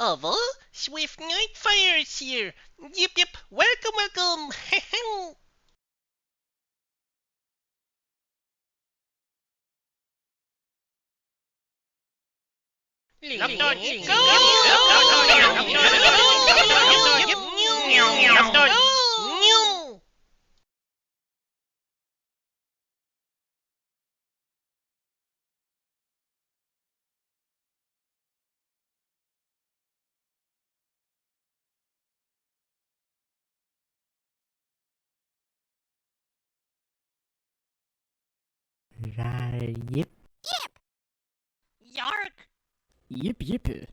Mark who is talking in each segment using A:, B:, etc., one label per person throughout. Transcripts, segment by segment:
A: Ava, Swift Nightfire is here. Yip yip, welcome, welcome.
B: Yip.
C: Yark!
B: Yip yip.
C: Yip!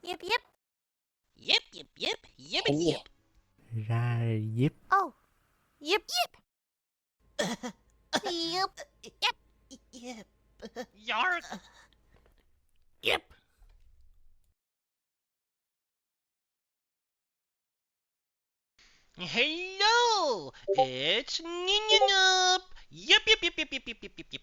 C: Yip! Yip, yip, yip, yip, yip.
B: Yip.
C: Oh. Yip, yip. Yip. Yip. Yip. Yark!
B: Yip.
A: Hello, it's Ninyanup. Yip yip yip yip yip yip yip yip.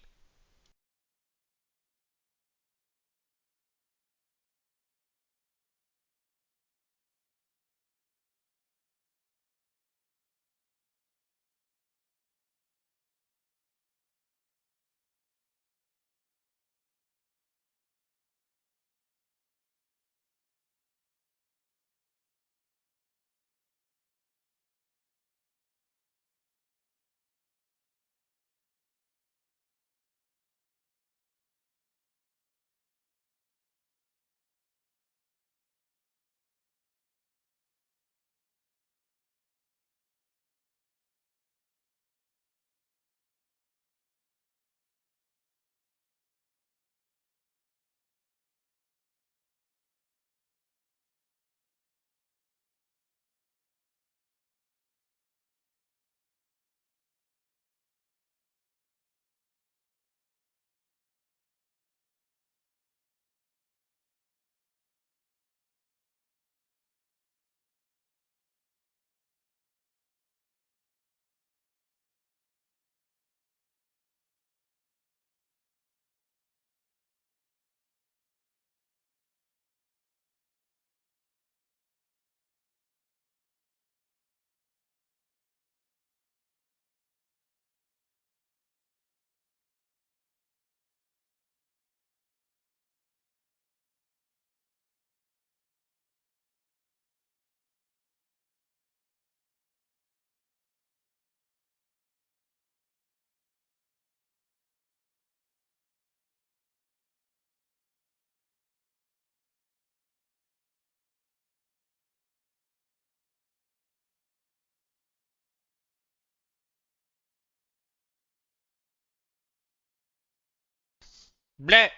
A: Bleh.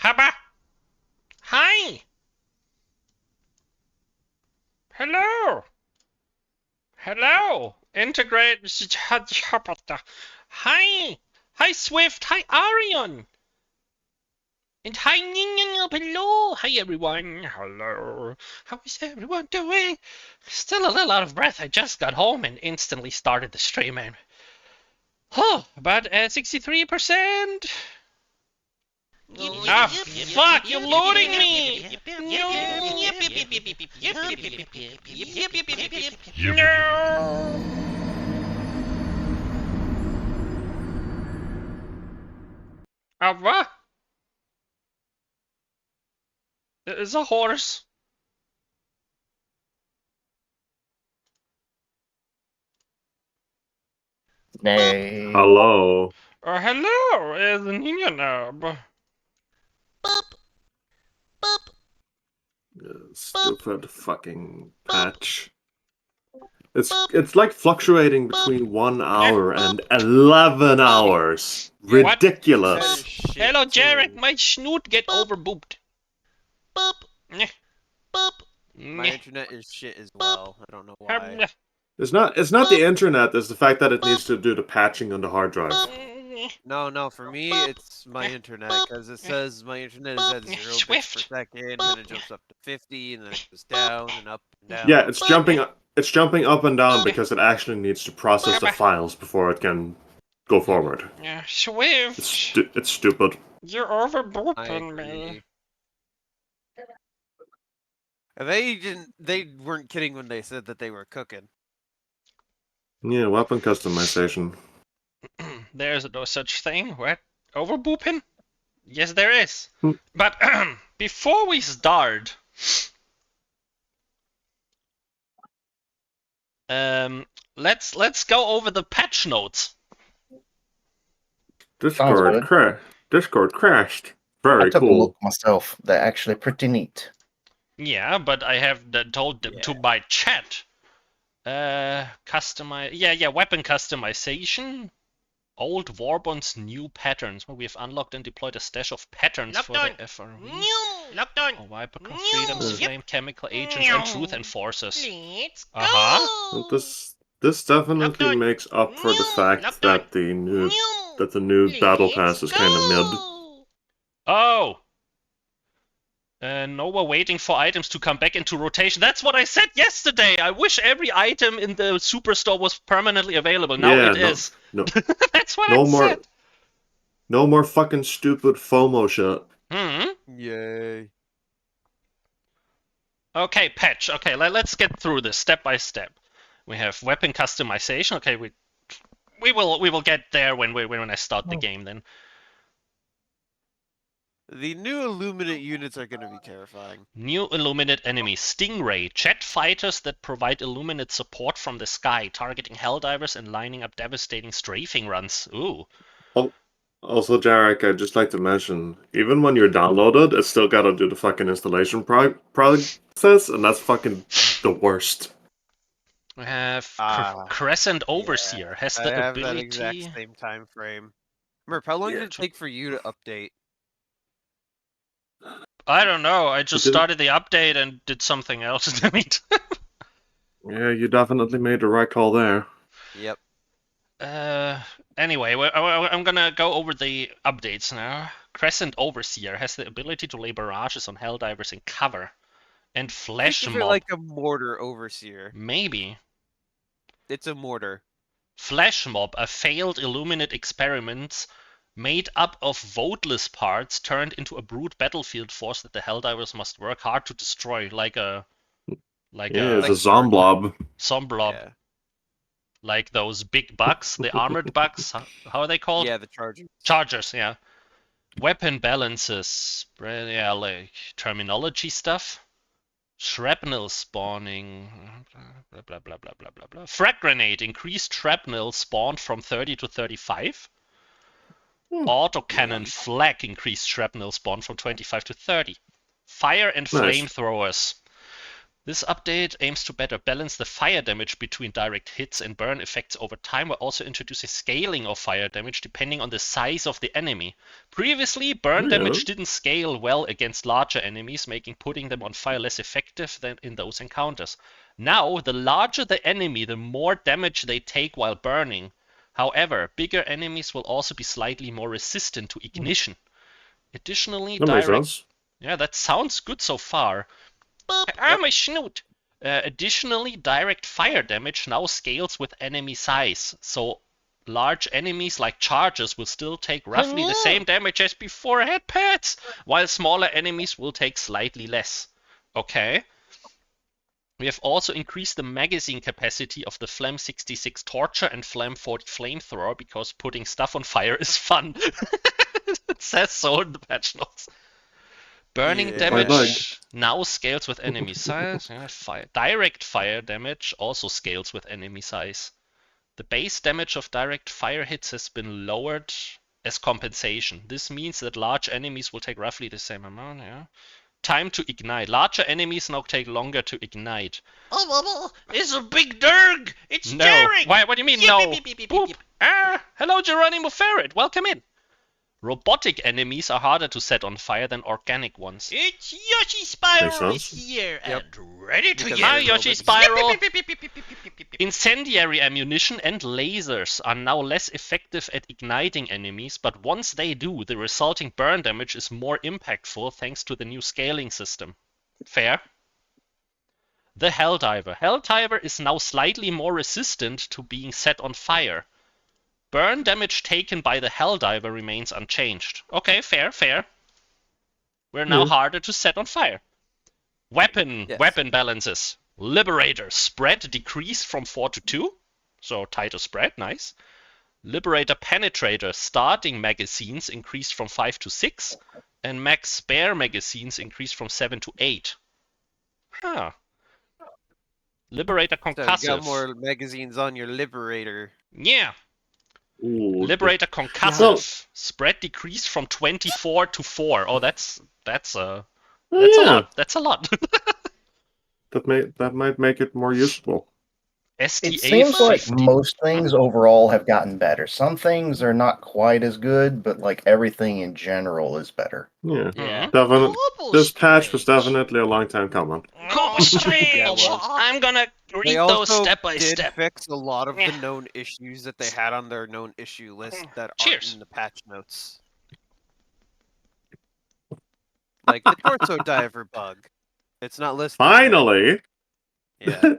A: Haba. Hi. Hello. Hello. Integrate. Hi. Hi, Swift. Hi, Arion. And hi, Ninyanup. Hello. Hi, everyone. Hello. How is everyone doing? Still a little out of breath. I just got home and instantly started the stream, and about 63%. Ah, fuck! You're loading me! No! What? It's a horse.
B: Nay.
D: Hello.
A: Hello, it's Ninyanub.
C: Boop. Boop.
D: Stupid fucking patch. It's like fluctuating between 1 hour and 11 hours.
A: What?
D: Ridiculous.
A: Hello, Jarek. My snoot get overbooped.
C: Boop.
A: Nyeh.
C: Boop.
E: My
A: Nyeh.
E: internet is shit as well. I don't know why.
D: It's not the internet, it's the fact that it needs to do the patching on the hard drive.
E: No, for me it's my internet, because it says my internet is at 0 bits per
A: Swift.
E: second, and it jumps up to 50, and then it goes down and up and down.
D: Yeah, it's jumping up and down because it actually needs to process the files before it can go forward.
A: Yeah, Swift.
D: It's stupid.
A: You're
E: I
A: overbooping me.
E: agree. They weren't kidding when they said that they were cooking.
D: Yeah, weapon customization.
A: There's no such thing. What? Overbooping? Yes, there is.
D: Hmm.
A: But before we start, let's go over the patch notes.
D: Discord crashed.
B: I
D: Very
B: took a
D: cool.
B: look myself. They're actually pretty neat.
A: Yeah, but I have told them to by chat. Customize. Yeah, weapon customization. Old Warbond's new patterns. Well, we have unlocked and deployed a stash of patterns
C: Locked
A: for
C: on.
A: the FRV.
C: New. Locked on.
A: Oh, Viper
C: New.
A: Freedoms,
C: Yep.
A: Flame Chemical Agents, and Truth Enforcers.
C: Let's go.
A: Uh-huh.
D: This definitely
C: Locked on.
D: makes up for the
C: New.
D: fact
C: Locked
D: that
C: on.
D: the new battle pass is kind of mid.
C: go.
A: Oh! No, we're waiting for items to come back into rotation. That's what I said yesterday! I wish every item in the superstore was permanently available. Now
D: Yeah,
A: it is.
D: no.
A: That's what
D: No
A: I
D: more
A: said.
D: No more fucking stupid FOMO shit.
E: Yay.
A: Okay, patch. Okay, let's get through this step by step. We have weapon customization. Okay, we will get there when I start the game then.
E: The new Illuminate units are going to be terrifying.
A: New Illuminate enemy, Stingray, jet fighters that provide Illuminate support from the sky, targeting Helldivers and lining up devastating strafing runs. Ooh.
D: Also, Jarek, I'd just like to mention, even when you're downloaded, it's still gotta do the fucking installation process, and that's fucking the worst.
A: We have
E: Ah,
A: Crescent Overseer, has
E: I
A: the
E: have that
A: ability...
E: exact same time frame. Merp, how long
D: Yeah,
E: did it take for you to update?
A: I don't know, I just
D: didn't-
A: started the update and did something else.
D: Yeah, you definitely made the right call there.
E: Yep.
A: Anyway, I'm gonna go over the updates now. Crescent Overseer has the ability to lay barrages on Helldivers in cover. And Flesh
E: Think of it
A: Mob.
E: like a mortar overseer.
A: Maybe.
E: It's a mortar.
A: Flesh Mob, a failed Illuminate experiment made up of voteless parts turned into a brute battlefield force that the Helldivers must work hard to destroy, like a
D: It's a zomblob.
A: zomblob.
E: Yeah.
A: Like those big bugs, the armored bugs. How are they called?
E: Yeah, the charger.
A: Chargers, yeah. Weapon balances, yeah, like terminology stuff. Shrapnel spawning, blah blah blah blah blah blah blah. Frag grenade, increased shrapnel spawned from 30 to 35. Autocannon flak, increased shrapnel spawn from 25 to 30. Fire and
D: Nice.
A: flamethrowers. This update aims to better balance the fire damage between direct hits and burn effects over time, while also introducing scaling of fire damage depending on the size of the enemy. Previously, burn damage didn't scale well against larger enemies, making putting them on fire less effective than in those encounters. Now, the larger the enemy, the more damage they take while burning. However, bigger enemies will also be slightly more resistant to ignition. Additionally,
D: That makes sense.
A: Yeah, that sounds good so far. My snoot! Additionally, direct fire damage now scales with enemy size, so large enemies like chargers will still take roughly the same damage as before headpads, while smaller enemies will take slightly less. Okay. We have also increased the magazine capacity of the Flam 66 Torture and Flam 40 Flamethrower because putting stuff on fire is fun. It says so in the patch notes. Burning
E: Yeah.
A: damage now scales with enemy size. Direct fire damage also scales with enemy size. The base damage of direct fire hits has been lowered as compensation. This means that large enemies will take roughly the same amount. Yeah. Time to ignite. Larger enemies now take longer to ignite.
C: Oh, it's a big derg. It's
A: No.
C: Jarek.
A: Why? What do you mean
C: Yip,
A: no?
C: yip, yip, yip, yip,
A: Boop.
C: yip.
A: Hello, Geronimo Ferret. Welcome in. Robotic enemies are harder to set on fire than organic ones.
C: It's Yoshi Spiral
D: Makes
C: is here
E: Yep.
C: and ready to
E: Because
C: yip.
A: Hi,
E: they're
A: Yoshi
E: robots.
A: Spiral.
C: Yip, yip, yip, yip, yip, yip, yip, yip, yip.
A: Incendiary ammunition and lasers are now less effective at igniting enemies, but once they do, the resulting burn damage is more impactful thanks to the new scaling system. Fair? The Helldiver. Helldiver is now slightly more resistant to being set on fire. Burn damage taken by the Helldiver remains unchanged. Okay, fair. We're now
D: Yeah.
A: harder to set on fire. Weapon balances. Liberator spread decreased from 4 to 2. So tighter spread, nice. Liberator Penetrator starting magazines increased from 5 to 6. And max spare magazines increased from 7 to 8. Huh. Liberator
E: So
A: Concussive.
E: you got more magazines on your Liberator.
A: Yeah.
D: Ooh,
A: Liberator Concussive. Spread decreased from 24 to 4. Oh, that's a lot. That's a lot.
D: That might make it more useful.
A: STA
B: It seems like
A: 50.
B: most things overall have gotten better. Some things are not quite as good, but like everything in general is better.
D: Yeah.
E: Yeah.
D: Definitely.
C: Global
D: This patch was
C: Strange.
D: definitely a long time coming.
A: Global Strange!
E: Yeah, it was.
A: I'm gonna
E: They
A: read those
E: also
A: step by
E: did
A: step.
E: fix a lot of
A: Yeah.
E: the known issues that they had on their known issue list that aren't
A: Cheers.
E: in the patch notes. Like the torso diver bug. It's not listed there.
D: Finally!
E: Yeah.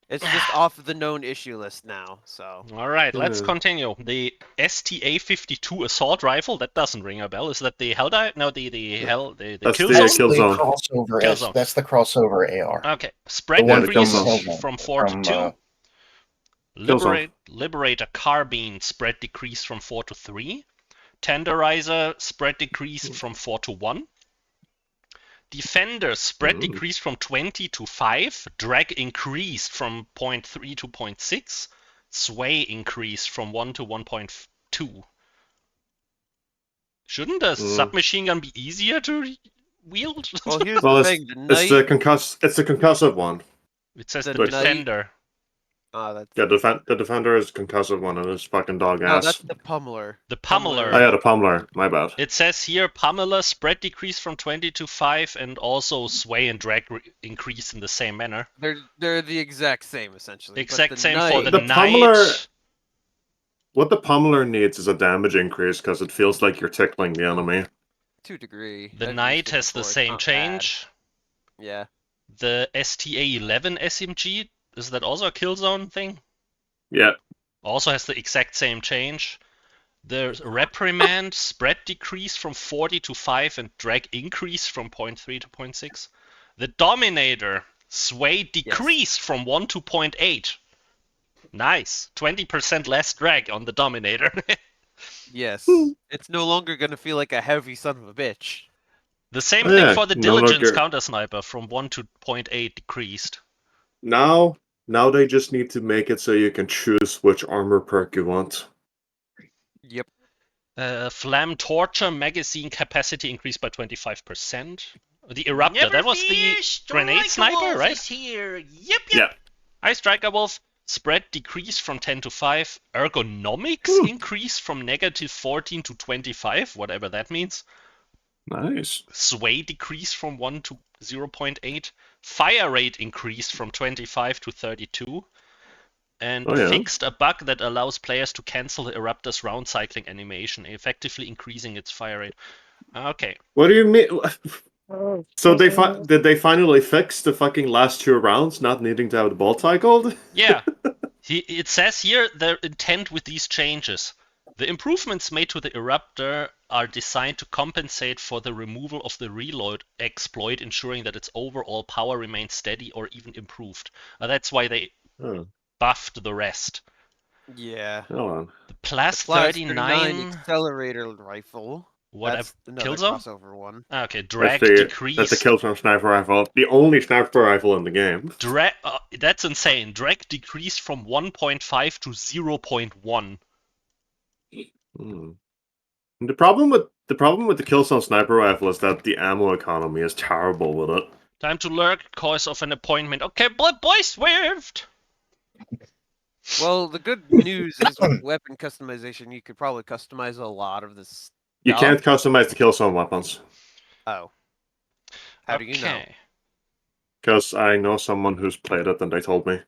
E: It's just off of the known issue list now, so.
A: Alright, let's
D: Yeah.
A: continue. The STA 52 assault rifle, that doesn't ring a bell. Is that the Helldiver? No, the
D: That's
A: kill
D: the
A: zone?
B: That's the
D: Killzone.
B: crossover.
A: Killzone.
B: That's the crossover AR.
A: Okay. Spread
B: The one
D: the
A: increase
D: Killzone.
A: from 4 to 2.
D: Killzone.
A: Liberator Carbine spread decreased from 4 to 3. Tenderizer spread decreased from 4 to 1. Defender spread decreased from 20 to 5. Drag increased from 0.3 to 0.6. Sway increased from 1 to 1.2. Shouldn't a submachine gun be easier to wield?
E: Well, here's
D: Well,
E: the
D: it's
E: thing.
D: the concussive one.
A: It says
E: the
A: the
E: Knight-
A: Defender.
E: Oh, that's
D: Yeah, the defender is the concussive one, and it's fucking dog
E: no,
D: ass.
E: that's the pummeler.
A: The Pummeler.
D: Oh yeah, the pummeler. My bad.
A: It says here Pummeler spread decreased from 20 to 5 and also sway and drag increase in the same manner.
E: They're the exact same essentially.
A: Exact same for the
D: The
A: Knight.
D: Pummeler- What the pummeler needs is a damage increase because it feels like you're tickling the enemy.
E: to a degree.
A: The
E: I've
A: Knight
E: used it
A: has the
E: before, it's
A: same
E: not bad.
A: change.
E: Yeah.
A: The STA-11 SMG, is that also a Killzone thing?
D: Yeah.
A: Also has the exact same change. The Reprimand spread decrease from 40 to 5 and drag increase from 0.3 to 0.6. The Dominator sway decreased from 1 to 0.8. Nice. 20% less drag on the Dominator.
E: Yes. It's no longer gonna feel like a heavy son of a bitch.
A: The same
D: Oh,
A: thing
D: yeah,
A: for the
D: no
A: Diligence
D: longer-
A: counter sniper from 1 to 0.8 decreased.
D: Now they just need to make it so you can choose which armor perk you want.
E: Yep.
A: Flam Torture magazine capacity increased by 25%. The Eruptor,
C: Never
A: that was
C: fear,
A: the grenade
C: Striker
A: sniper,
C: Wolf
A: right?
C: is here. Yep.
D: Yeah.
A: Hi, Striker Wolf. Spread decreased from 10 to 5. Ergonomics increased from negative 14 to 25, whatever that means.
D: Nice.
A: Sway decreased from 1 to 0.8. Fire rate increased from 25 to 32. And
D: Oh, yeah.
A: fixed a bug that allows players to cancel the Eruptor's round cycling animation, effectively increasing its fire rate. Okay.
D: What do you mean? So did they finally fix the fucking last 2 rounds not needing to have the ball cycled?
A: Yeah. It says here their intent with these changes. The improvements made to the Eruptor are designed to compensate for the removal of the reload exploit, ensuring that its overall power remains steady or even improved. That's why they
D: Oh,
A: buffed the rest.
E: Yeah.
D: hold on.
A: The Plus
E: Plus
A: 39...
E: accelerator rifle.
A: What?
E: That's another
A: Killzone?
E: crossover one.
A: Okay, drag
D: That's the
A: decreased.
D: Killzone sniper rifle. The only sniper rifle in the game.
A: That's insane. Drag decreased from 1.5 to 0.1.
D: Hmm. The problem with the Killzone sniper rifle is that the ammo economy is terrible with it.
A: Time to lurk, cause of an appointment. Okay, boy Swift!
E: Well, the good news is with weapon customization, you could probably customize a lot of this.
D: You
E: stuff.
D: can't customize the Killzone weapons.
E: Oh. How do you know?
A: Okay.
D: Because I know someone who's played it and they told me.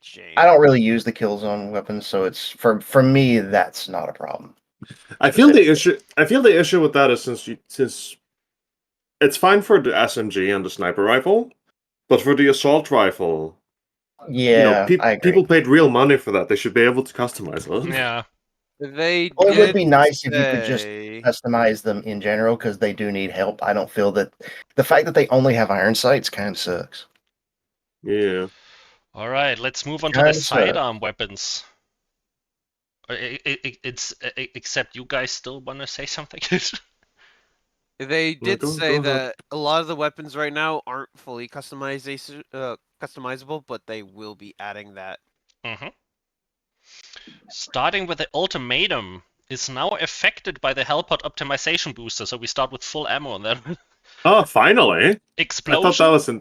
E: Shame.
B: I don't really use the Killzone weapons, so it's for me that's not a problem.
D: I feel the issue with that is since it's fine for the SMG and the sniper rifle, but for the assault rifle,
B: Yeah, I agree.
D: people paid real money for that. They should be able to customize it.
A: Yeah.
E: They
B: Well, it would be
E: did
B: nice if you could just
E: say-
B: customize them in general because they do need help. I don't feel that the fact that they only have iron sights kind of sucks.
D: Yeah.
A: All right, let's move on to the
B: Kinda sucks.
A: sidearm weapons. Except you guys still want to say something?
E: They did
D: go
E: say
D: ahead.
E: that a lot of the weapons right now aren't fully customizable, but they will be adding that.
A: Mm-hmm. Starting with the ultimatum is now affected by the Hellpot optimization booster, so we start with full ammo on that.
D: Oh, finally!
A: Explosion?
D: I thought that was
A: Hmm?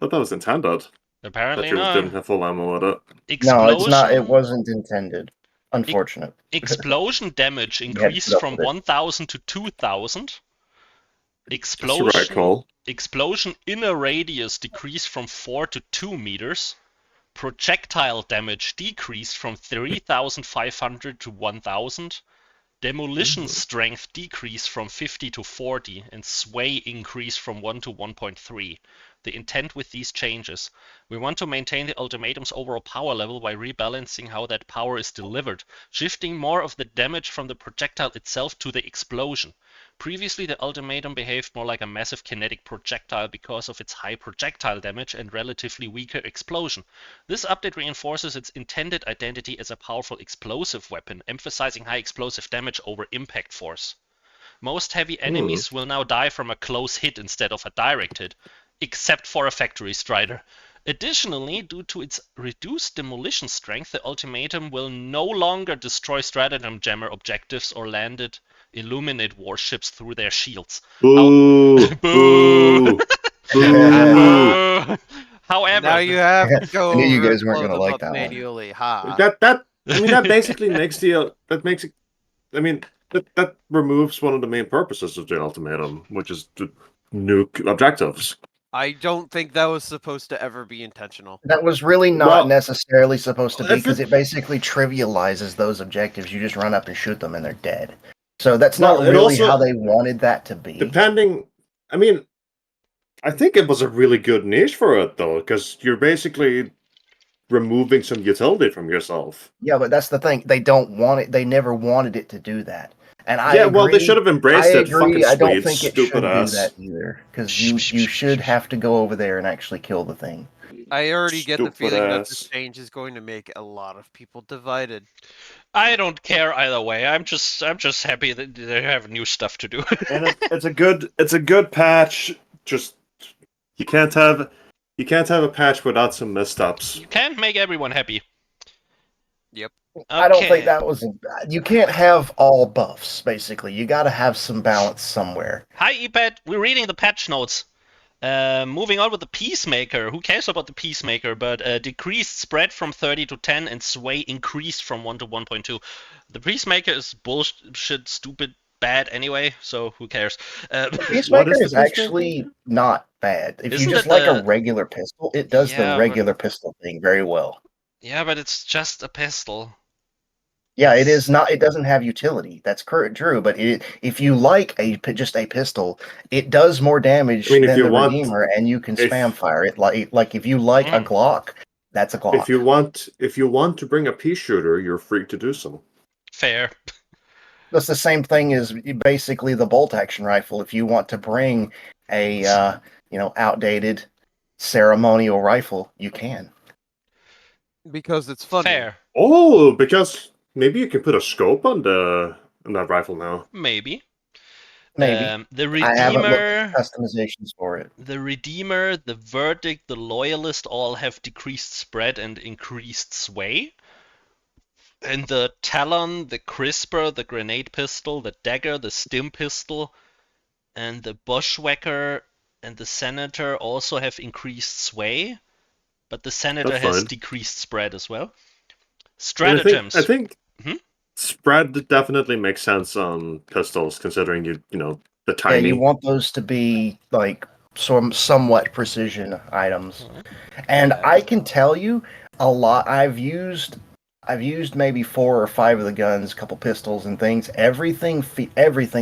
D: thought that was intended.
A: Apparently
D: That you didn't
A: not.
D: have full ammo with it.
B: No, it's not. It
A: Explosion.
B: wasn't intended. Unfortunate.
A: Explosion damage
B: You had to
A: increased
B: put up
A: from
B: with it.
A: 1,000 to 2,000.
D: That's the right call.
A: Explosion inner radius decreased from 4 to 2 meters. Projectile damage decreased from 3,500 to 1,000. Demolition strength decreased from 50 to 40, and sway increased from 1 to 1.3. The intent with these changes: we want to maintain the ultimatum's overall power level by rebalancing how that power is delivered, shifting more of the damage from the projectile itself to the explosion. Previously, the ultimatum behaved more like a massive kinetic projectile because of its high projectile damage and relatively weaker explosion. This update reinforces its intended identity as a powerful explosive weapon, emphasizing high explosive damage over impact force. Most heavy enemies will now die from a close hit instead of a direct hit, except for a factory strider. Additionally, due to its reduced demolition strength, the ultimatum will no longer destroy stratagem jammer objectives or landed illuminate warships through their shields.
D: Boo!
A: Boo!
D: Boo! Boo!
A: Boo! However,
E: Now you have to go
B: I knew you
E: over
B: guys
E: and
B: weren't
E: blow
B: gonna
E: them
B: like
E: up
B: that one.
E: manually. Ha.
D: That basically makes that removes one of the main purposes of the ultimatum, which is to nuke objectives.
E: I don't think that was supposed to ever be intentional.
B: That was really not
D: Well,
B: necessarily supposed to be
D: if
B: because
D: it-
B: it basically trivializes those objectives. You just run up and shoot them and they're dead. So that's
D: Well,
B: not
D: it
B: really
D: also-
B: how they wanted that to be.
D: Depending, I mean, I think it was a really good niche for it though, because you're basically removing some utility from yourself.
B: Yeah, but that's the thing. They don't want it. They never wanted it to do that. And I
D: Yeah,
B: agree.
D: well, they should have embraced
B: I
D: it. Fucking
B: agree. I don't
D: Swedes,
B: think it
D: stupid
B: should
D: ass.
B: do that either because you should have to go over there and actually kill the thing.
E: I already get the
D: Stupid
E: feeling that
D: ass.
E: this change is going to make a lot of people divided.
A: I don't care either way. I'm just happy that they have new stuff to do.
D: And it's a good patch. Just you can't have a patch without some missteps.
A: You can't make everyone happy.
E: Yep.
B: I don't
A: Okay.
B: think that was. You can't have all buffs. Basically, you got to have some balance somewhere.
A: Hi, ePad. We're reading the patch notes. Moving on with the Peacemaker. Who cares about the Peacemaker? But decreased spread from 30 to 10 and sway increased from 1 to 1.2. The Peacemaker is bullshit, stupid, bad anyway, so who cares?
B: Peacemaker
D: is the
B: is
D: Peacemaker?
B: actually not bad. If
A: Isn't
B: you just
A: it
B: like
A: the-
B: a regular pistol, it does
A: Yeah,
B: the
A: but-
B: regular pistol thing very well.
A: Yeah, but it's just a pistol.
B: Yeah, it is not. It doesn't have utility. That's true. But if you like just a pistol, it does more damage
D: I mean, if
B: than
D: you
B: the
D: want-
B: Redeemer, and you can
D: if-
B: spam fire it. Like if you like a
A: Mhm.
B: Glock, that's a Glock.
D: If you want to bring a pea shooter, you're free to do so.
A: Fair.
B: That's the same thing as basically the bolt action rifle. If you want to bring a outdated ceremonial rifle, you can.
E: Because it's funny.
A: Fair.
D: Oh, because maybe you can put a scope on that rifle now.
A: Maybe.
B: Maybe.
A: The
B: I haven't looked
A: Redeemer.
B: at customizations for it.
A: The Redeemer, the Verdict, the Loyalist all have decreased spread and increased sway. And the Talon, the Crisper, the Grenade Pistol, the Dagger, the Stim Pistol, and the Bushwhacker and the Senator also have increased sway. But the Senator
D: That's
A: has
D: fine.
A: decreased spread as well.
D: And
A: Stratagems.
D: I think
A: Hmm?
D: spread definitely makes sense on pistols, considering the
B: Yeah,
D: tiny.
B: you want those to be like somewhat precision items. And I can tell you a lot. I've used maybe 4 or 5 of the guns, a couple pistols and things. Everything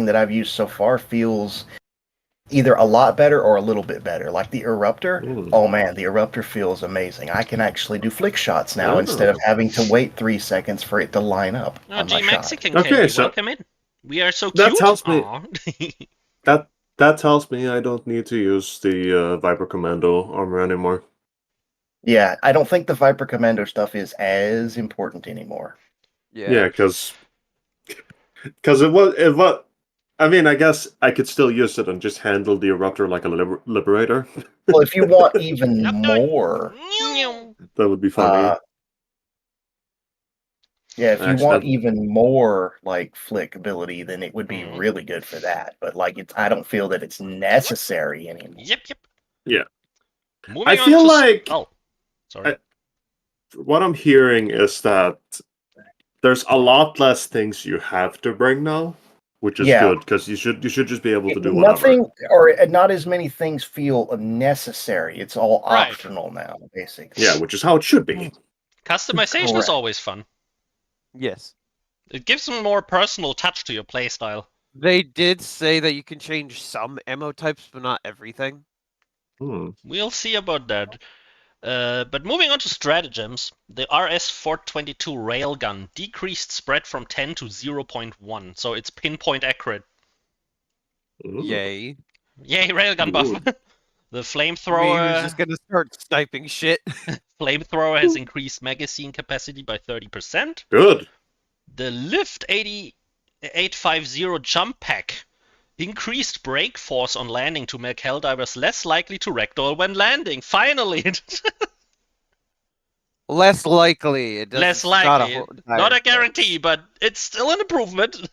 B: that I've used so far feels either a lot better or a little bit better. Like the Eruptor,
D: Mm.
B: oh man, the Eruptor feels amazing. I can actually do flick shots now instead of
D: Oh.
B: having to wait 3 seconds for it to line up
A: Oh,
B: on my
A: G
B: shot.
A: Mexican
D: Okay,
A: Candy,
D: so-
A: welcome in. We are so
D: That
A: cute.
D: tells me-
A: Aw.
D: That tells me I don't need to use the Viper Commando armor anymore.
B: Yeah, I don't think the Viper Commando stuff is as important anymore.
D: Yeah, because it was. I mean, I guess I could still use it and just handle the Eruptor like a Liberator.
B: Well, if you want even
C: Knock, knock.
B: more,
A: Meow.
D: That would be funny.
B: yeah, if you
D: Actually,
B: want
D: that-
B: even more like flick ability, then it would be
A: Mhm.
B: really good for that. But like, I don't feel that it's necessary anymore.
A: Yep, yep.
D: Yeah.
A: Moving
D: I
A: on
D: feel
A: to
D: like-
A: oh, sorry.
D: What I'm hearing is that there's a lot less things you have to bring now, which is
B: Yeah.
D: good because you should just be able to do whatever.
B: Nothing, or not as many things feel necessary. It's all
A: Right.
B: optional now, basically.
D: Yeah, which is how it should be.
A: Customization is
B: correct.
A: always fun.
E: Yes.
A: It gives a more personal touch to your playstyle.
E: They did say that you can change some ammo types, but not everything.
D: Hmm.
A: We'll see about that. But moving on to stratagems, the RS-422 railgun decreased spread from 10 to 0.1, so it's pinpoint accurate.
D: Ooh.
E: Yay.
A: Yay, railgun buff!
D: Ooh.
A: The
E: Me,
A: flamethrower
E: who's just gonna start sniping shit.
A: has increased magazine capacity by 30%.
D: Good.
A: The Lift 850 jump pack increased brake force on landing to make Helldivers less likely to ragdoll when landing. Finally!
E: Less likely. It doesn't.
A: Less likely. Not a guarantee, but it's still an improvement.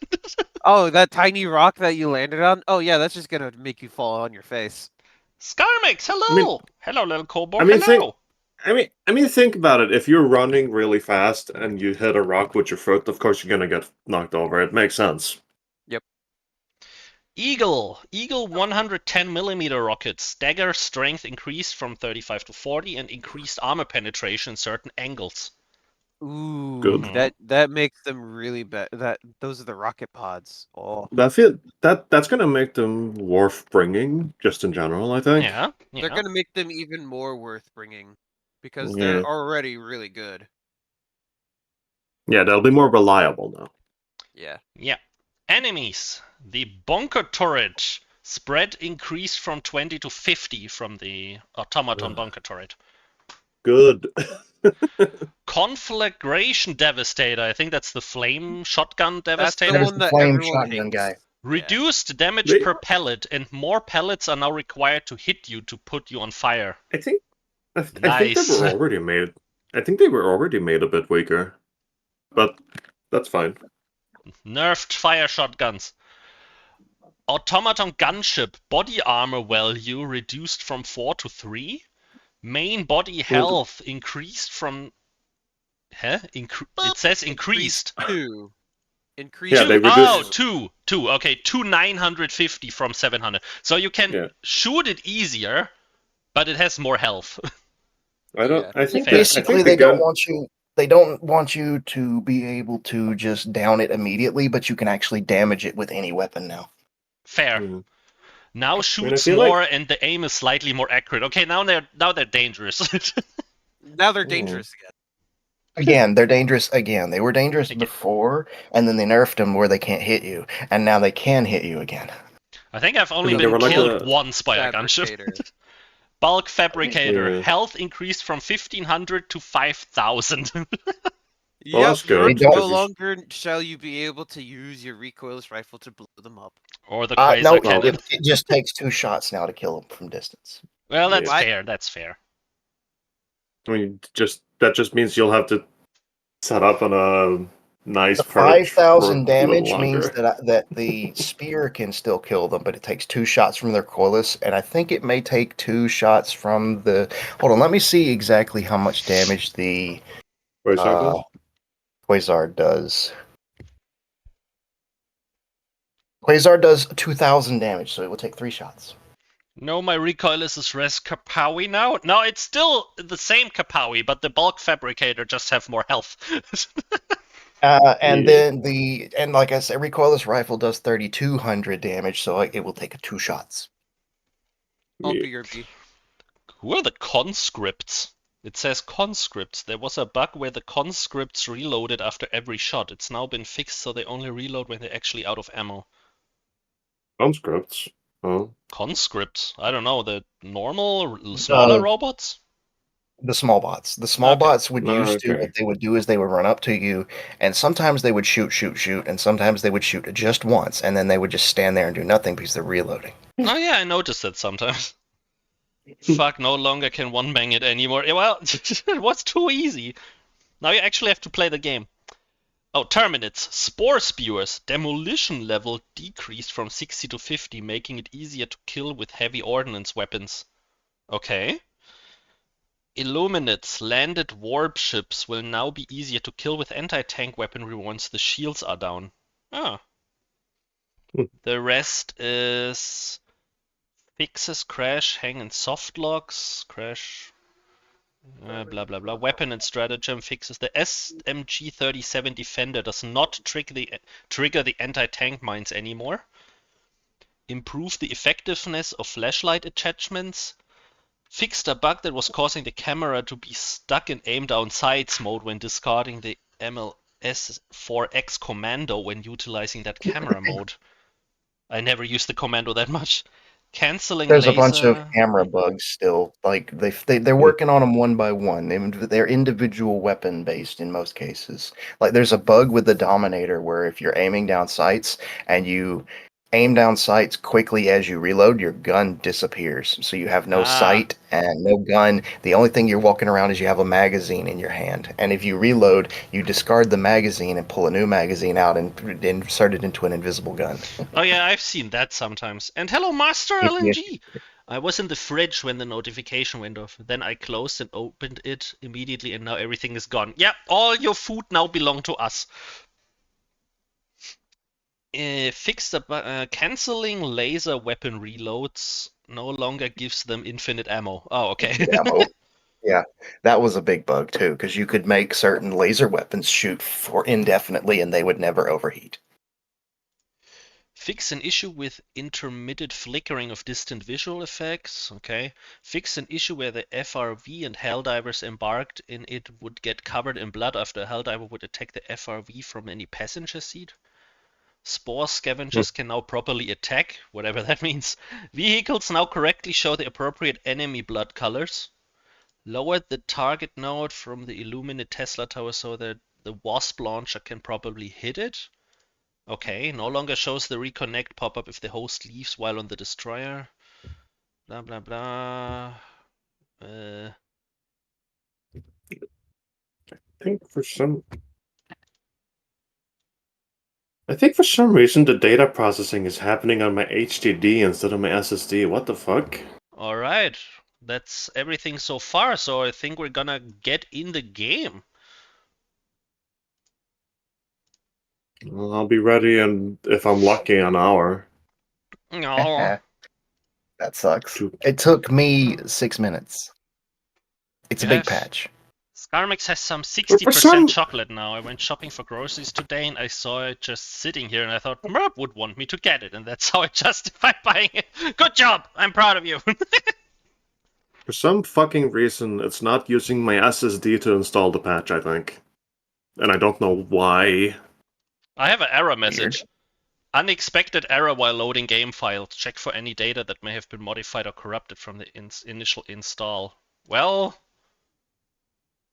E: Oh, that tiny rock that you landed on? Oh yeah, that's just gonna make you fall on your face.
A: Scarmix, hello! Hello, little cobalt,
D: I mean,
A: hello!
D: I mean, think about it. If you're running really fast and you hit a rock with your foot, of course you're gonna get knocked over. It makes sense.
A: Eagle 110mm rockets. Stagger strength increased from 35 to 40 and increased armor penetration in certain angles.
E: Ooh,
D: Good.
E: that makes them really bad. Those are the rocket pods. Oh,
D: That's gonna make them worth bringing, just in general. I think.
A: Yeah,
E: they're
A: yeah.
E: gonna make them even more worth bringing because
D: Yeah.
E: they're already really good.
D: Yeah, they'll be more reliable now.
E: Yeah.
A: Yeah. Enemies. The bunker turret spread increased from 20 to 50 from the automaton bunker turret.
D: Good.
A: Conflagration Devastator. I think that's the flame shotgun
E: That's the
A: Devastator.
B: There's
E: one
B: the
E: that
B: flame
E: everyone
B: shotgun
E: hates.
B: guy.
E: Yeah.
A: Reduced damage
D: They-
A: per pellet, and more pellets are now required to hit you to put you on fire.
D: I think they
A: Nice.
D: were already made. I think they were already made a bit weaker, but that's fine.
A: Nerfed fire shotguns. Automaton gunship body armor value reduced from 4 to 3. Main body health increased from. It says increased.
E: Two. Increase.
D: Yeah, they
A: Two.
D: reduced-
A: Oh, two. Okay, to 950 from 700. So you can
D: Yeah.
A: shoot it easier, but it has more health.
D: I don't.
E: Yeah.
D: I think
A: Fair.
B: Basically,
D: the
B: they don't
D: gun-
B: want you. They don't want you to be able to just down it immediately, but you can actually damage it with any weapon now.
A: Fair.
D: Mhm.
A: Now shoots
D: feel
A: more and the aim is slightly more accurate. Okay, now they're dangerous.
E: Now they're dangerous again.
B: Again, they're dangerous again. They were dangerous
A: Again.
B: before, and then they nerfed them where they can't hit you, and now they can hit you again.
A: I think I've only
D: I mean, they
A: been
D: were like
A: killed
D: a-
A: once by a gunship.
E: Fabricator.
A: Bulk fabricator.
D: Yeah.
A: Health increased from 1500 to 5000.
D: Well,
E: Yep,
D: that's good,
E: no
B: because
D: you-
E: longer shall you be able to use your recoilless rifle to blow them up.
A: Or the
B: No,
A: quasar cannon.
B: it just takes 2 shots now to kill them from distance.
A: Well, that's
E: What?
A: fair. That's fair.
D: I mean, that just means you'll have to set up on a nice
B: The
D: perch for
B: 5,000
D: a
B: damage
D: little
B: means
D: longer.
B: that the spear can still kill them, but it takes 2 shots from their coilless, and I think it may take 2 shots from the. Hold on, let me see exactly how much damage the
D: Wait, sorry,
B: Quasar does. Quasar does 2,000 damage, so it will take 3 shots.
A: No, my recoilless is res Kapowi now. No, it's still the same Kapowi, but the bulk fabricator just have more health.
B: And
D: Yeah.
B: then like I said, recoilless rifle does 3,200 damage, so it will take 2 shots.
E: I'll
D: Me-
E: BRB.
A: Who are the conscripts? It says conscripts. There was a bug where the conscripts reloaded after every shot. It's now been fixed so they only reload when they're actually out of ammo.
D: Conscripts. Oh.
A: Conscripts? I don't know, the normal, smaller robots?
B: The small bots. The small
A: Okay.
B: bots would
D: Oh,
B: used to,
D: okay.
B: what they would do is they would run up to you, and sometimes they would shoot, and sometimes they would shoot just once, and then they would just stand there and do nothing because they're reloading.
A: Oh yeah, I noticed that sometimes. Fuck, no longer can one bang it anymore. Yeah, well, it was too easy. Now you actually have to play the game. Oh, terminates. Spore spewers. Demolition level decreased from 60 to 50, making it easier to kill with heavy ordnance weapons. Okay. Illuminates. Landed warp ships will now be easier to kill with anti-tank weaponry once the shields are down. Ah. The rest is fixes crash, hang and soft locks, crash, blah blah blah. Weapon and stratagem fixes the SMG-37 Defender does not trigger the anti-tank mines anymore. Improve the effectiveness of flashlight attachments. Fixed a bug that was causing the camera to be stuck in aim down sights mode when discarding the MLS4X commando when utilizing that camera mode. I never used the commando that much. Canceling
B: There's
A: laser.
B: a bunch of camera bugs still. Like they're working on them one by one. They're individual weapon based in most cases. Like there's a bug with the Dominator where if you're aiming down sights and you aim down sights quickly as you reload, your gun disappears. So you have no sight and no gun. The only thing you're walking around is you have a magazine in your hand. And if you reload, you discard the magazine and pull a new magazine out and insert it into an invisible gun.
A: Oh yeah, I've seen that sometimes. And hello, Master
B: If you-
A: LNG! I was in the fridge when the notification went off. Then I closed and opened it immediately, and now everything is gone. Yep, all your food now belong to us. Fix the canceling laser weapon reloads no longer gives them infinite ammo. Oh, okay.
B: ammo. Yeah, that was a big bug too, because you could make certain laser weapons shoot for indefinitely and they would never overheat.
A: Fix an issue with intermittent flickering of distant visual effects. Okay. Fix an issue where the FRV and Helldivers embarked in it would get covered in blood after a Helldiver would attack the FRV from any passenger seat. Spore scavengers can now properly attack, whatever that means. Vehicles now correctly show the appropriate enemy blood colors. Lowered the target node from the Illuminate Tesla Tower so that the Wasp launcher can probably hit it. Okay, no longer shows the reconnect pop-up if the host leaves while on the destroyer. Blah blah blah.
D: I think for some reason the data processing is happening on my HDD instead of my SSD. What the fuck?
A: Alright, that's everything so far, so I think we're gonna get in the game.
D: Well, I'll be ready, and if I'm lucky, an hour.
A: Oh,
B: That sucks.
D: Two.
B: It took me 6 minutes. It's a big
A: yes.
B: patch.
A: Scarmex has some
D: For
A: 60%
D: some-
A: chocolate now. I went shopping for groceries today and I saw it just sitting here and I thought Merp would want me to get it, and that's how I justified buying it. Good job! I'm proud of you.
D: For some fucking reason, it's not using my SSD to install the patch, I think. And I don't know why.
A: I have an error message. Unexpected error while loading game files. Check for any data that may have been modified or corrupted from the initial install. Well,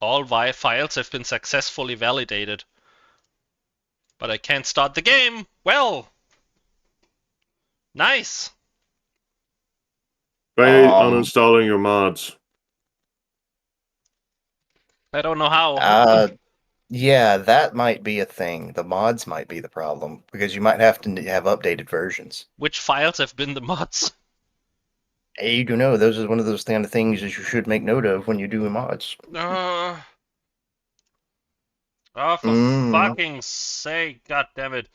A: all files have been successfully validated. But I can't start the game. Well, nice.
D: By
B: Um,
D: uninstalling your mods.
A: I don't know how.
B: Yeah, that might be a thing. The mods might be the problem because you might have to have updated versions.
A: Which files have been the mods?
B: Hey, you do know those are one of those kind of things that you should make note of when you do mods.
A: Oh, for fucking sake. God damn it.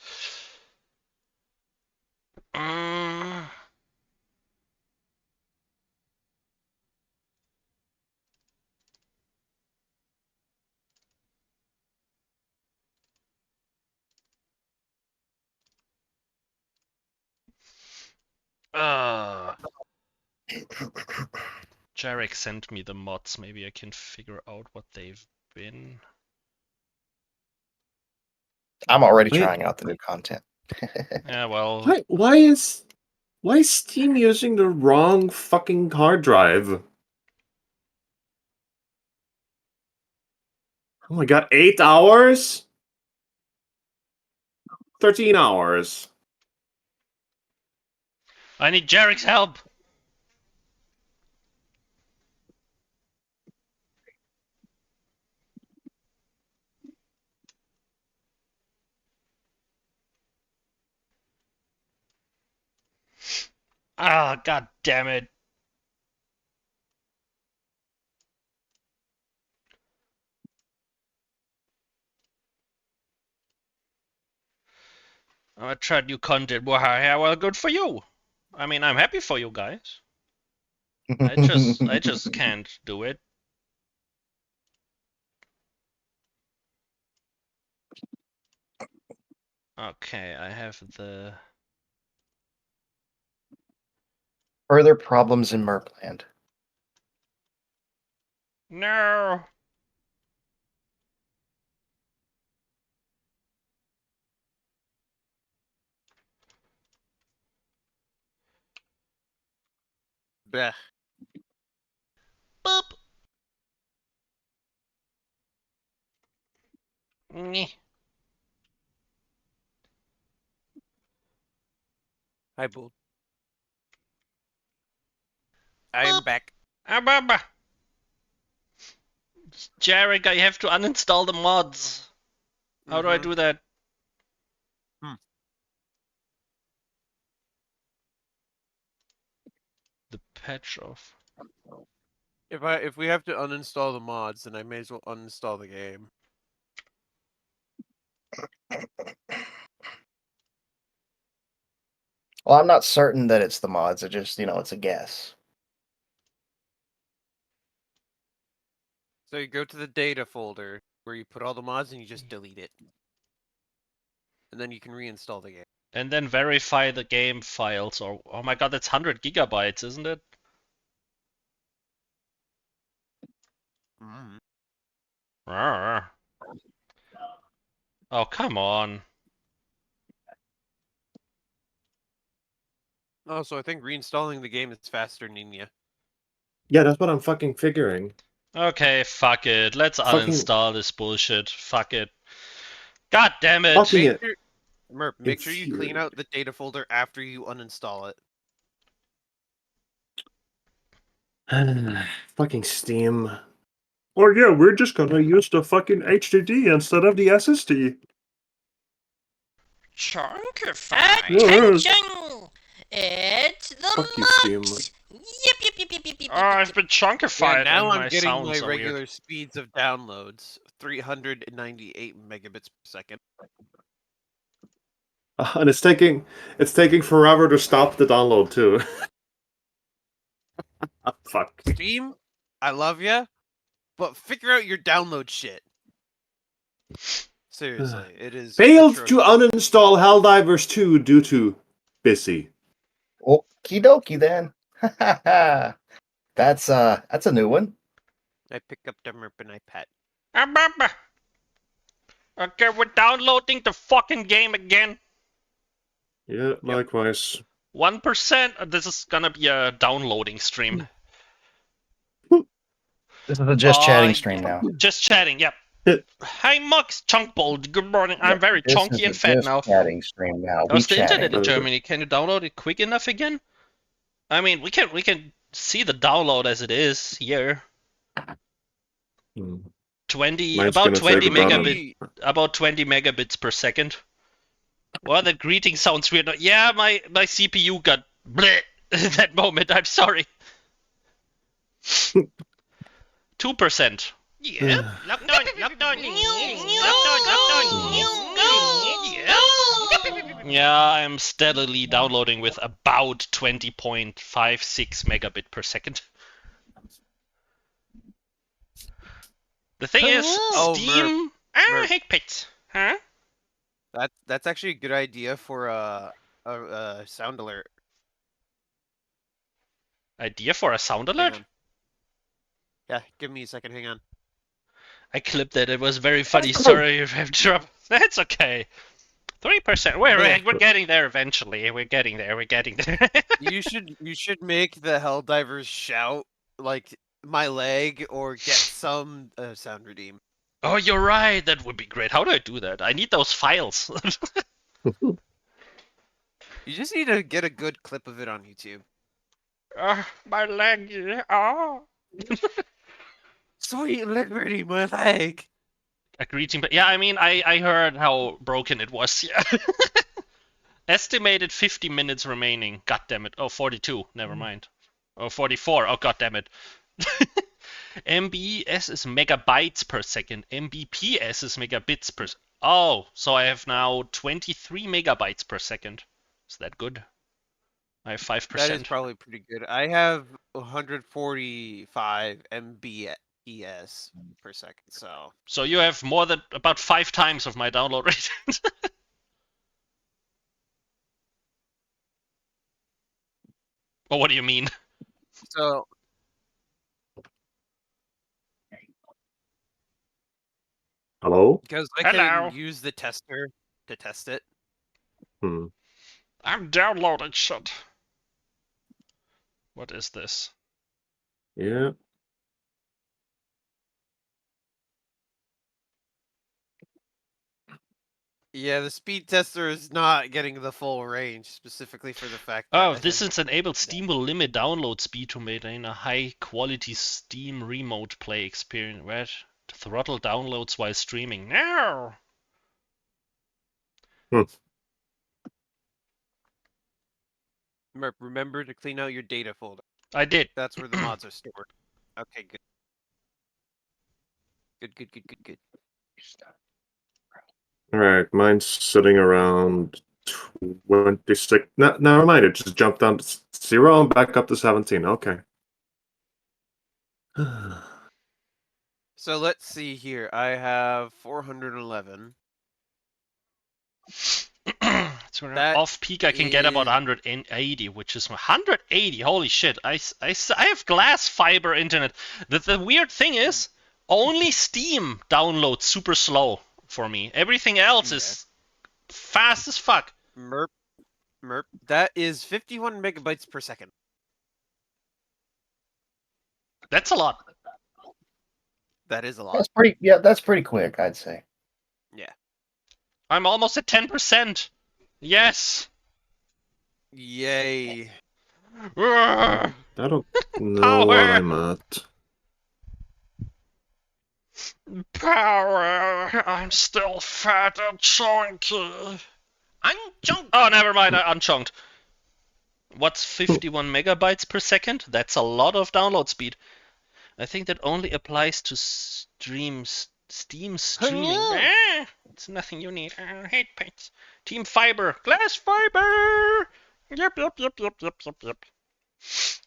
A: Mm. Uh, Jarek sent me the mods. Maybe I can figure out what they've been.
B: I'm already
D: Wait.
B: trying out the new content.
A: Yeah, well,
D: Why is Steam using the wrong fucking hard drive? Oh my god, 8 hours? 13 hours.
A: I need Jarek's help. Ah, god damn it. I tried new content. Yeah, well, good for you. I mean, I'm happy for you guys. I just can't do it. Okay, I have the.
B: Further problems in Merpland.
A: No.
E: Bleh.
C: Boop.
A: Nyeh.
E: Hi, Bull. I am
C: Boop.
E: back.
A: Ababa. Jarek, I have to uninstall the mods. How do I do that?
E: Hmm.
A: The patch of.
E: If we have to uninstall the mods, then I may as well uninstall the game.
B: Well, I'm not certain that it's the mods. It just, it's a guess.
E: So you go to the data folder where you put all the mods and you just delete it. And then you can reinstall the game.
A: And then verify the game files. Or oh my god, that's 100 gigabytes, isn't it?
E: Mm.
A: Rawr. Oh, come on.
E: Oh, so I think reinstalling the game is faster, Nina.
D: Yeah, that's what I'm fucking figuring.
A: Okay, fuck it. Let's
D: Fucking
A: uninstall this bullshit. Fuck it. God damn it.
D: fucking
E: Make
D: it.
E: sure, Merp, make sure you clean out the data folder after you uninstall it.
D: Fucking Steam. Or yeah, we're just gonna use the fucking HDD instead of the SSD.
C: Chunkified.
D: Yes.
C: Attention! It's the
D: Fuck you, Steam.
C: mods. Yip yip yip yip yip yip.
A: Oh, it's been
E: Yeah,
A: chunkified
E: now
A: and
E: I'm
A: my
E: getting
A: sounds
E: my
A: are
E: regular
A: weird.
E: speeds of downloads, 398 megabits per second.
D: And it's taking forever to stop the download too. Fuck.
E: Steam, I love ya, but figure out your download shit. Seriously, it is
D: Failed to
E: atrocious.
D: uninstall Helldivers 2 due to busy.
B: Okie dokie then. That's a new one.
E: I pick up the Merp and I pet.
A: Okay, we're downloading the fucking game again.
D: Yeah, likewise.
A: 1%. This is gonna be a downloading stream.
B: This is a just chatting stream now.
A: Just chatting, yep. Hi, Mux Chunkbold. Good morning. I'm very
B: This
A: chunky
B: is
A: and
B: a
A: fat
B: just
A: now.
B: chatting stream now.
A: How's
B: We
A: the internet
B: chatting.
A: in Germany? Can you download it quick enough again? I mean, we can see the download as it is here. 20
D: Mine's
A: about
D: gonna
A: 20
D: take about
A: about 20 megabits per second. Well, that greeting sounds weird. Yeah, my CPU got bleh in that moment. I'm sorry. 2%.
C: Yep. Locked on. Locked on. Locked on. Locked on.
A: Yeah, I'm steadily downloading with about 20.56 megabit per second. The thing is,
E: Oh,
A: Steam.
E: Merp.
A: Hate pits. Huh?
E: That's actually a good idea for a sound alert.
A: Idea for a sound
E: Hang
A: alert?
E: on. Yeah, give me a second. Hang on.
A: I clipped it. It was very funny. Sorry, you have trouble. That's okay. 3%. We're getting there eventually. We're getting there.
E: You should make the Helldivers shout like my leg or get some sound redeem.
A: Oh, you're right. That would be great. How do I do that? I need those files.
E: You just need to get a good clip of it on YouTube.
A: My leg. Oh.
E: Sweet liberty, my leg.
A: A greeting, but yeah, I mean, I heard how broken it was. Yeah. Estimated 50 minutes remaining. God damn it. Oh, 42. Never mind. Oh, 44. Oh, god damn it. MBS is megabytes per second. Mbps is megabits per. Oh, so I have now 23 megabytes per second. Is that good? I have 5%.
E: That is probably pretty good. I have 145 Mbps per second, so.
A: So you have more than about 5 times of my download rate. Well, what do you mean?
E: So.
D: Hello?
E: Because I
A: Hello.
E: can use the tester to test it.
D: Hmm.
A: I'm downloading shit. What is this?
D: Yeah.
E: Yeah, the speed tester is not getting the full range, specifically for the fact that.
A: Oh, this is enabled. Steam will limit download speed to maintain a high quality Steam remote play experience. Where throttle downloads while streaming. No.
E: Remember to clean out your data folder.
A: I did.
E: That's where the mods are stored. Okay, good. Good.
D: Alright, mine's sitting around 26. No, never mind, it just jumped down to 0 and back up to 17. Okay.
E: So let's see here. I have 411.
A: So
E: That
A: off peak, I can get about
E: is-
A: 180, which is 180. Holy shit! I have glass fiber internet. The weird thing is, only Steam downloads super slow for me. Everything else is fast as fuck.
E: Merp. That is 51 megabytes per second.
A: That's a lot.
E: That is a lot.
B: That's pretty. Yeah, that's pretty quick, I'd say.
E: Yeah.
A: I'm almost at 10%. Yes.
E: Yay.
A: Urgh.
D: I don't know
A: Power.
D: what I'm at.
A: Power. I'm still fat and chunky.
C: Unchunk.
A: Oh, never mind. I unchunked. What's 51 megabytes per second? That's a lot of download speed. I think that only applies to streams. Steam streaming.
C: Yeah.
A: It's nothing you need. I hate paints. Team fiber. Glass fiber. Yep.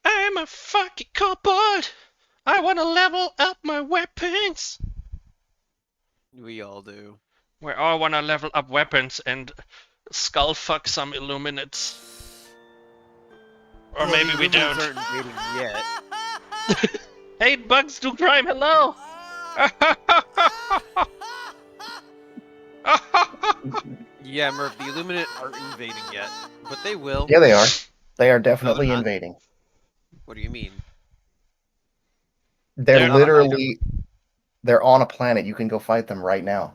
A: I'm a fucking kobold. I want to level up my weapons.
E: We all do.
A: We all want to level up weapons and skull fuck some Illuminates. Or maybe we don't.
E: Aren't invading yet.
A: Hey, Bugs do crime, hello!
E: Yeah, Murph, the Illuminate aren't invading yet. But they will.
B: Yeah, they are. They are definitely
E: not.
B: invading.
E: What do you mean?
B: They're
A: They're-
B: literally. They're on a planet. You can go fight them right now.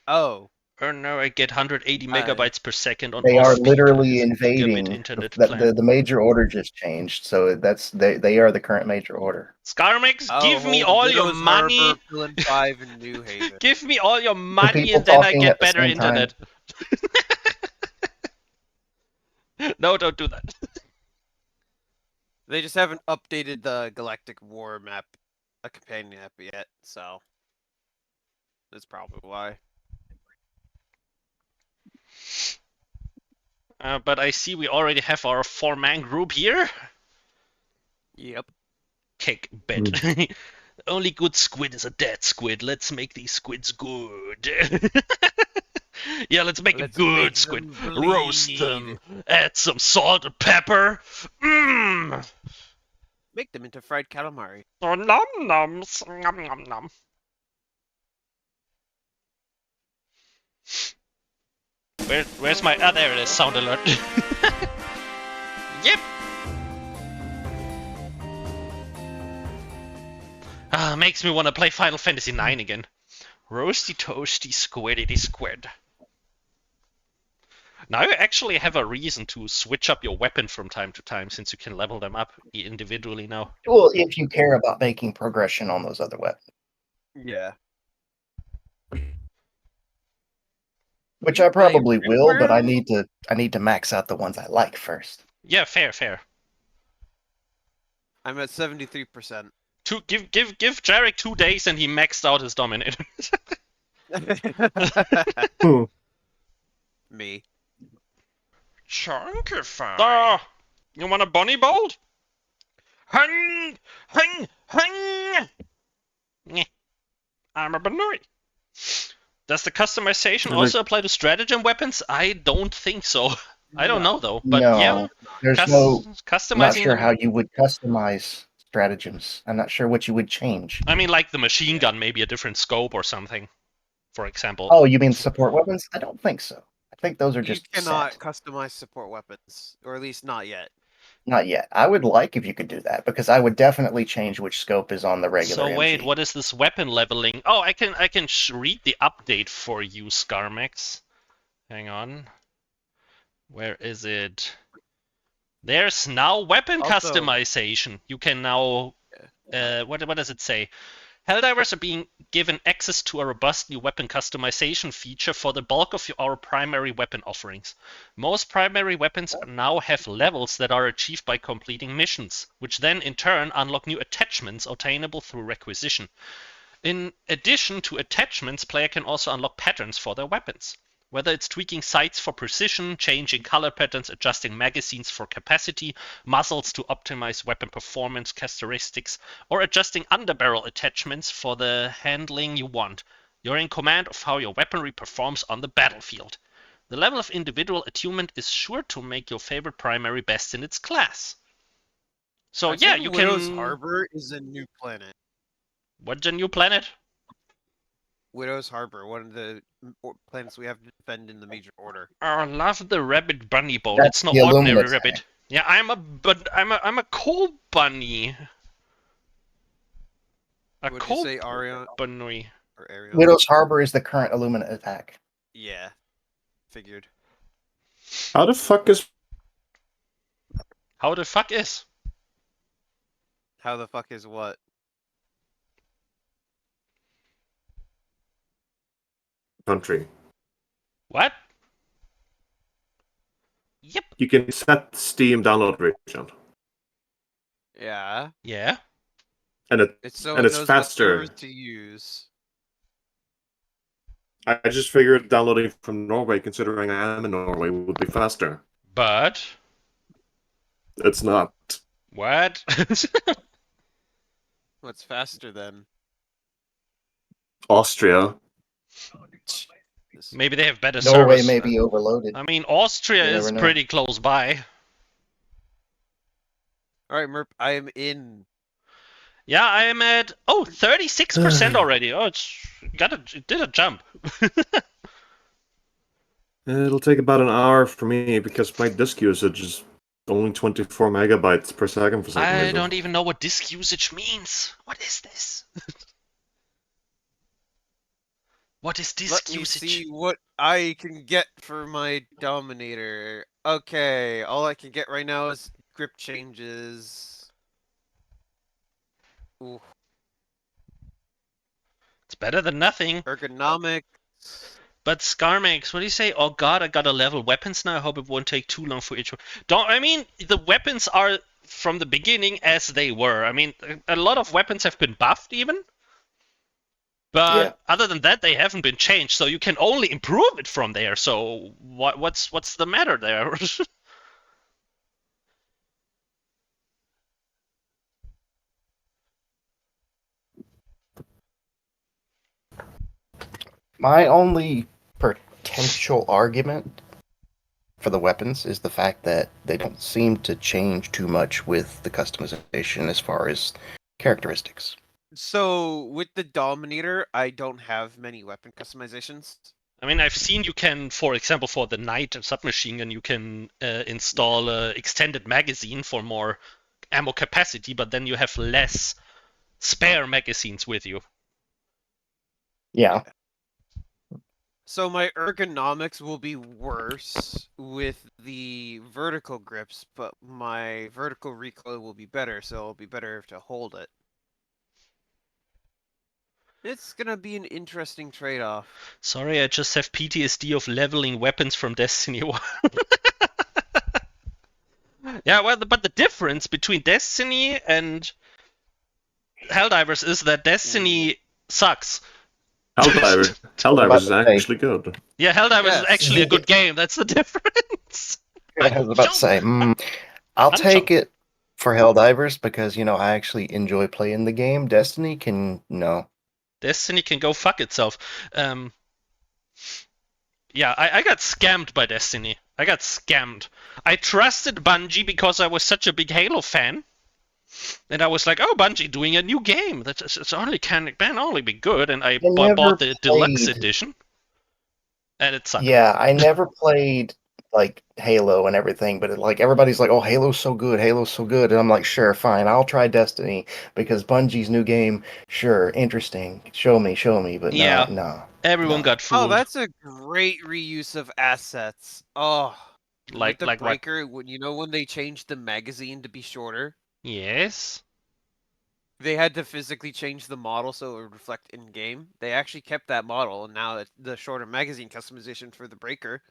E: Oh.
A: Oh no, I get 180 megabytes per second on
B: They are
A: off-peak
B: literally
A: gigabit
B: invading.
A: internet
B: The,
A: plan.
B: the major order just changed, so they are the current major order.
A: Scarmix,
E: Oh,
A: give me
E: hold
A: all
E: the
A: your
E: Widow's
A: money.
E: Harbor, Villain 5 in New Haven.
A: Give me all your money
B: people
A: and then I
B: talking
A: get
B: at the
A: better
B: same time.
A: internet. No, don't do that.
E: They just haven't updated the Galactic War map, a companion map yet, so that's probably why.
A: But I see we already have our 4-man group here.
E: Yep.
A: Kick bet. Only good squid is a dead squid. Let's make these squids good. Yeah, let's make a
E: Let's
A: good
E: make
A: squid.
E: them
A: Roast
E: bleed.
A: them. Add some salt and pepper. Mmm.
E: Make them into fried calamari.
A: Oh, nom noms. Nom nom nom. Where's my... Ah, there it is. Sound alert. Yep. Ah, makes me want to play Final Fantasy IX again. Roasty toasty squiddy squid. Now you actually have a reason to switch up your weapon from time to time, since you can level them up individually now.
B: Well, if you care about making progression on those other weapons,
E: Yeah.
B: which
E: You
B: I
E: play
B: probably will, but I
E: Ripper?
B: need to max out the ones I like first.
A: Yeah, fair.
E: I'm at 73%.
A: Give Jarek 2 days and he maxed out his Dominator.
D: Hmm.
E: Me.
C: Chunkify.
A: Ah, you want a bunny bolt? Hung, hung. Nyeh. I'm a Banui. Does the customization
D: Like-
A: also apply to stratagem weapons? I don't think so. I don't know though, but
B: No,
A: yeah,
B: there's no. I'm not
A: customizing
B: sure
A: them.
B: how you would customize stratagems. I'm not sure what you would change.
A: I mean, like the machine
E: Yeah.
A: gun, maybe a different scope or something, for example.
B: Oh, you mean support weapons? I don't think so. I think those are
E: You
B: just
E: cannot
B: set.
E: customize support weapons, or at least not yet.
B: Not yet. I would like if you could do that because I would definitely change which scope is on the regular
A: So wait,
B: MG.
A: what is this weapon leveling? Oh, I can read the update for you, Scarmax. Hang on. Where is it? There's now weapon
E: Also-
A: customization. You can now what does it say? Helldivers are being given access to a robust new weapon customization feature for the bulk of our primary weapon offerings. Most primary weapons now have levels that are achieved by completing missions, which then in turn unlock new attachments obtainable through requisition. In addition to attachments, player can also unlock patterns for their weapons. Whether it's tweaking sights for precision, changing color patterns, adjusting magazines for capacity, muzzles to optimize weapon performance characteristics, or adjusting underbarrel attachments for the handling you want, you're in command of how your weaponry performs on the battlefield. The level of individual attunement is sure to make your favorite primary best in its class. So
E: I
A: yeah,
E: think
A: you
E: Widow's
A: can...
E: Harbor is a new planet.
A: What's a new planet?
E: Widow's Harbor, one of the planets we have to defend in the major order.
A: I love the rabbit bunny boat.
B: That's
A: It's no
B: the
A: ordinary
B: Illuminati.
A: rabbit. Yeah, I'm a coal bunny. A
E: Would you
A: coal
E: say Arion
A: bunny.
E: or Ariel?
B: Widow's Harbor is the current Illumina attack.
E: Yeah, figured.
D: How the fuck is
A: How the fuck is?
E: How the fuck is what?
D: country?
A: What? Yep.
D: You can set Steam download region,
E: Yeah,
A: Yeah.
D: and
E: it's so
D: And
E: it
D: it's
E: knows
D: faster.
E: what servers to use.
D: I just figured downloading from Norway, considering I am in Norway, would be faster.
A: But
D: It's not.
A: what?
E: What's faster than?
D: Austria.
A: Maybe they have better
B: Norway
A: service.
B: may be overloaded.
A: I mean, Austria
B: You
A: is
B: never know.
A: pretty close by.
E: All right, Merp, I am in.
A: Yeah, I am at 36% already. Oh, it did a jump.
D: It'll take about an hour for me because my disk usage is only 24 megabytes per second for some
A: I
D: reason.
A: don't even know what disk usage means. What is this? What is disk
E: Let me
A: usage?
E: see what I can get for my Dominator. Okay, all I can get right now is grip changes. Ooh,
A: It's better than nothing.
E: ergonomics.
A: But Scarmax, what do you say? Oh god, I gotta level weapons now. I hope it won't take too long for each one. I mean, the weapons are from the beginning as they were. I mean, a lot of weapons have been buffed even. But
B: Yeah.
A: other than that, they haven't been changed. So you can only improve it from there. So what's the matter there?
B: My only potential argument for the weapons is the fact that they don't seem to change too much with the customization as far as characteristics.
E: So with the Dominator, I don't have many weapon customizations.
A: I mean, I've seen you can, for example, for the Knight submachine gun, you can install a extended magazine for more ammo capacity, but then you have less spare magazines with you.
B: Yeah.
E: So my ergonomics will be worse with the vertical grips, but my vertical recoil will be better, so it'll be better to hold it. It's gonna be an interesting trade-off.
A: Sorry, I just have PTSD of leveling weapons from Destiny 1. Yeah, well, but the difference between Destiny and Helldivers is that Destiny sucks.
D: Helldivers is actually good.
A: Yeah, Helldivers is
E: Yes.
A: actually a good game. That's the difference.
B: I was about to say, I'll take it for Helldivers because, I actually enjoy playing the game. Destiny can, no.
A: Destiny can go fuck itself. Yeah, I got scammed by Destiny. I got scammed. I trusted Bungie because I was such a big Halo fan. And I was like, oh, Bungie doing a new game. It's only can only be good. And I bought the deluxe edition. And it sucked.
B: Yeah, I never played like Halo and everything, but everybody's like, "Oh, Halo's so good, Halo's so good," and I'm like, "Sure, fine, I'll try Destiny because Bungie's new game, sure, interesting. Show me, but
A: Yeah.
B: no."
A: Everyone got fooled.
E: Oh, that's a great reuse of assets. Oh, with the breaker,
A: what?
E: when they changed the magazine to be shorter,
A: Yes.
E: they had to physically change the model so it would reflect in game. They actually kept that model, and now the shorter magazine customization for the breaker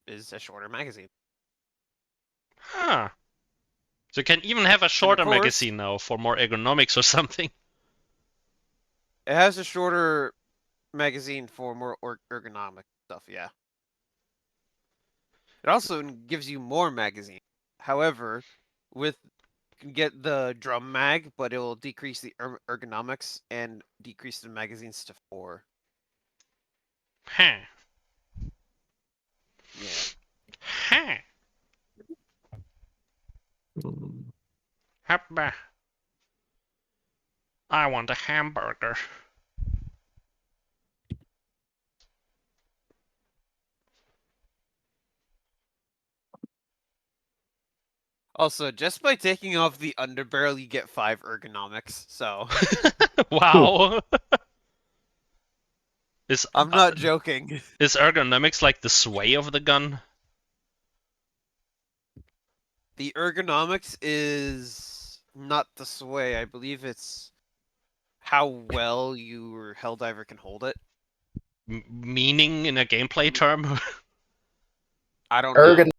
E: is a shorter magazine.
A: Huh. So you can even have a shorter
E: course,
A: magazine now for more ergonomics or something.
E: It has a shorter magazine for more ergonomic stuff, yeah. It also gives you more magazine. However, you can get the drum mag, but it will decrease the ergonomics and decrease the magazines to 4.
A: Huh.
E: Yeah.
A: Huh. Hoppa. I want a hamburger.
E: Also, just by taking off the underbarrel, you get 5 ergonomics, so...
A: Wow.
E: I'm not joking.
A: Is ergonomics like the sway of the gun?
E: The ergonomics is not the sway. I believe it's how well your Helldiver can hold it.
A: Meaning in a gameplay term?
E: I don't know.